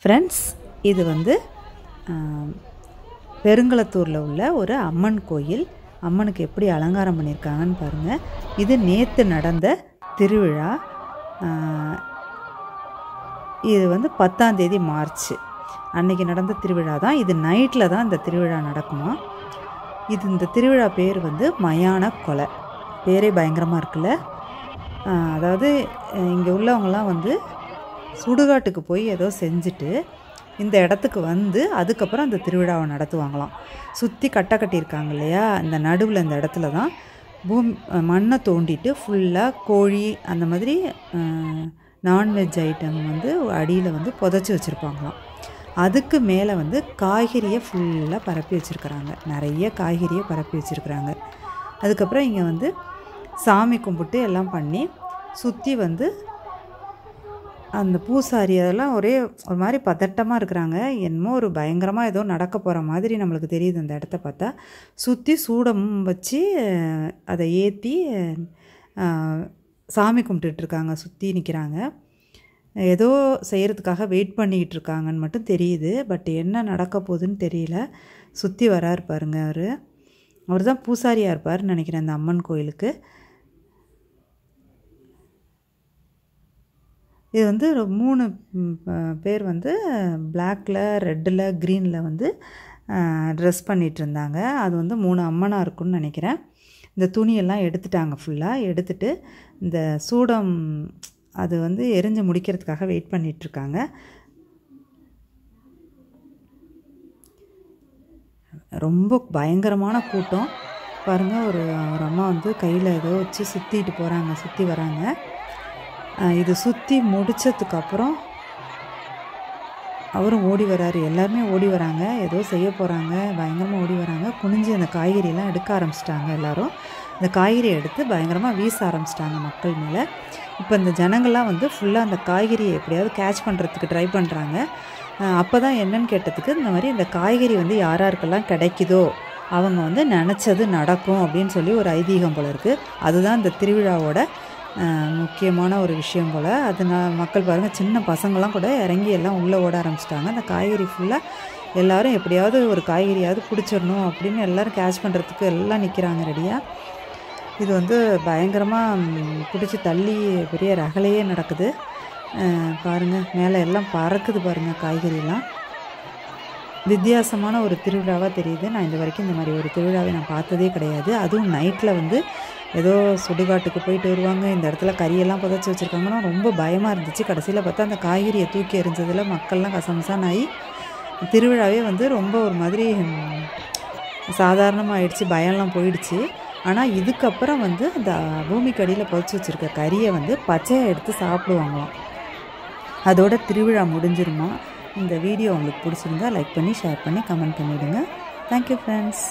Friends, இது வந்து பெருங்களத்தூரில் உள்ள ஒரு அம்மன் கோயில். அம்மனுக்கு எப்படி அலங்காரம் பண்ணியிருக்காங்கன்னு பாருங்கள். இது நேற்று நடந்த திருவிழா. இது வந்து 10ஆம் தேதி மார்ச் அன்றைக்கி நடந்த திருவிழா தான். இது நைட்டில் தான் இந்த திருவிழா நடக்குமா. இந்த திருவிழா பேர் வந்து மயான கொலை. பேரே பயங்கரமாக இருக்குல்ல. அதாவது இங்கே உள்ளவங்களாம் வந்து சுடுகாட்டுக்கு போய் ஏதோ செஞ்சுட்டு இந்த இடத்துக்கு வந்து அதுக்கப்புறம் அந்த திருவிழாவை நடத்துவாங்களாம். சுற்றி கட்டை கட்டியிருக்காங்க இல்லையா, இந்த நடுவில் இந்த இடத்துல தான் மண்ணை தோண்டிட்டு ஃபுல்லாக கோழி அந்த மாதிரி நான்வெஜ் ஐட்டம் வந்து அடியில் வந்து புதைச்சி வச்சுருப்பாங்களாம். அதுக்கு மேலே வந்து காய்கறியை ஃபுல்லாக பரப்பி வச்சுருக்குறாங்க. நிறைய காய்கறியை பரப்பி வச்சுருக்குறாங்க. அதுக்கப்புறம் இங்கே வந்து சாமி கும்பிட்டு எல்லாம் பண்ணி சுற்றி வந்து அந்த பூசாரி அதெல்லாம் ஒரே ஒரு மாதிரி பதட்டமாக இருக்கிறாங்க. என்னமோ ஒரு பயங்கரமாக ஏதோ நடக்க போகிற மாதிரி நம்மளுக்கு தெரியுது அந்த இடத்த பார்த்தா. சுற்றி சூடம் வச்சு அதை ஏற்றி சாமி கும்பிட்டுட்ருக்காங்க. சுற்றி நிற்கிறாங்க. ஏதோ செய்கிறதுக்காக வெயிட் பண்ணிக்கிட்டு இருக்காங்கன்னு மட்டும் தெரியுது. பட் என்ன நடக்க போகுதுன்னு தெரியல. சுற்றி வராரு பாருங்க. அவர் தான் பூசாரியாக இருப்பார்னு நினைக்கிறேன் அந்த அம்மன் கோயிலுக்கு. இது வந்து 3 பேர் வந்து பிளாக்கில், ரெட்டில், க்ரீனில் வந்து ட்ரெஸ் பண்ணிகிட்டு இருந்தாங்க. அது வந்து 3 அம்மனாக இருக்குன்னு நினைக்கிறேன். இந்த துணியெல்லாம் எடுத்துட்டாங்க. ஃபுல்லாக எடுத்துட்டு இந்த சூடம் அது வந்து எரிஞ்சு முடிக்கிறதுக்காக வெயிட் பண்ணிகிட்ருக்காங்க. ரொம்ப பயங்கரமான கூட்டம் பாருங்கள். ஒரு அம்மா வந்து கையில் ஏதோ வச்சு சுற்றிட்டு போகிறாங்க, சுற்றி வராங்க. இது சுற்றி முடித்ததுக்கப்புறம் அவரும் ஓடி வராரு. எல்லாருமே ஓடி வராங்க, ஏதோ செய்ய போகிறாங்க. பயங்கரமாக ஓடி வராங்க. குனிஞ்சு அந்த காய்கறியெல்லாம் எடுக்க ஆரம்பிச்சிட்டாங்க. எல்லோரும் இந்த காய்கறியை எடுத்து பயங்கரமாக வீச ஆரம்பிச்சிட்டாங்க மக்கள் மேலே. இப்போ இந்த ஜனங்கள்லாம் வந்து ஃபுல்லாக அந்த காய்கறியை எப்படியாவது கேட்ச் பண்ணுறதுக்கு ட்ரை பண்ணுறாங்க. அப்போ தான் என்னன்னு கேட்டதுக்கு, இந்த மாதிரி இந்த காய்கறி வந்து யாராருக்கெல்லாம் கிடைக்குதோ அவங்க வந்து நினச்சது நடக்கும் அப்படின்னு சொல்லி ஒரு ஐதீகம் போல் இருக்குது. அதுதான் இந்த திருவிழாவோட முக்கியமான ஒரு விஷயம் போல். அதனால் மக்கள் பாருங்கள், சின்ன பசங்கள்லாம் கூட இறங்கி எல்லாம் உள்ளே ஓட ஆரம்பிச்சிட்டாங்க. அந்த காய்கறி ஃபுல்லாக எல்லோரும் எப்படியாவது ஒரு காய்கறியாவது பிடிச்சிடணும் அப்படின்னு எல்லோரும் கேட்ச் பண்ணுறதுக்கு எல்லாம் நிற்கிறாங்க ரெடியாக. இது வந்து பயங்கரமாக பிடிச்சி தள்ளி பெரிய ரகலையே நடக்குது பாருங்கள். மேலே எல்லாம் பறக்குது பாருங்கள் காய்கறிலாம். வித்தியாசமான ஒரு திருவிழாவாக தெரியுது. நான் இது வரைக்கும் இந்த மாதிரி ஒரு திருவிழாவை நான் பார்த்ததே கிடையாது. அதுவும் நைட்டில் வந்து ஏதோ சுடுகாட்டுக்கு போயிட்டு வருவாங்க. இந்த இடத்துல கறியெல்லாம் புதைச்சி வச்சுருக்காங்கன்னா ரொம்ப பயமாக இருந்துச்சு. கடைசியில் பார்த்தா அந்த காய்கறியை தூக்கி எறிஞ்சதில் மக்கள்லாம் கசமசான்னு ஆகி திருவிழாவே வந்து ரொம்ப ஒரு மாதிரி சாதாரணமாக ஆயிடுச்சு. பயம்லாம் போயிடுச்சு. ஆனால் இதுக்கப்புறம் வந்து அந்த பூமிக்கு அடியில் புதைச்சி வச்சுருக்க கறியை வந்து பச்சையாக எடுத்து சாப்பிடுவாங்களாம். அதோட திருவிழா முடிஞ்சிருமா. இந்த வீடியோ உங்களுக்கு பிடிச்சிருந்தா லைக் பண்ணி, ஷேர் பண்ணி, கமெண்ட் பண்ணிவிடுங்க. Thank you friends.